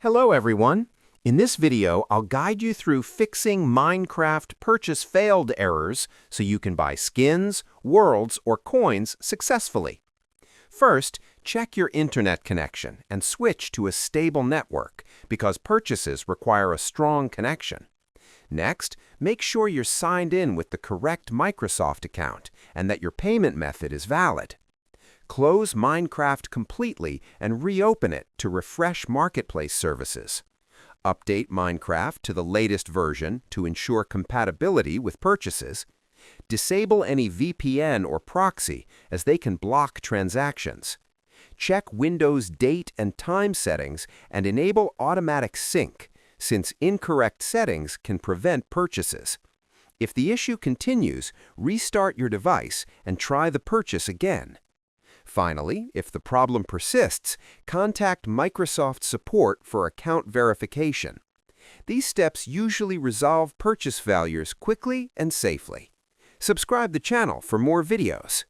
Hello everyone! In this video, I'll guide you through fixing Minecraft purchase failed errors so you can buy skins, worlds, or coins successfully. First, check your internet connection and switch to a stable network because purchases require a strong connection. Next, make sure you're signed in with the correct Microsoft account and that your payment method is valid. Close Minecraft completely and reopen it to refresh Marketplace services. Update Minecraft to the latest version to ensure compatibility with purchases. Disable any VPN or proxy as they can block transactions. Check Windows date and time settings and enable automatic sync, since incorrect settings can prevent purchases. If the issue continues, restart your device and try the purchase again. Finally, if the problem persists, contact Microsoft support for account verification. These steps usually resolve purchase failures quickly and safely. Subscribe the channel for more videos.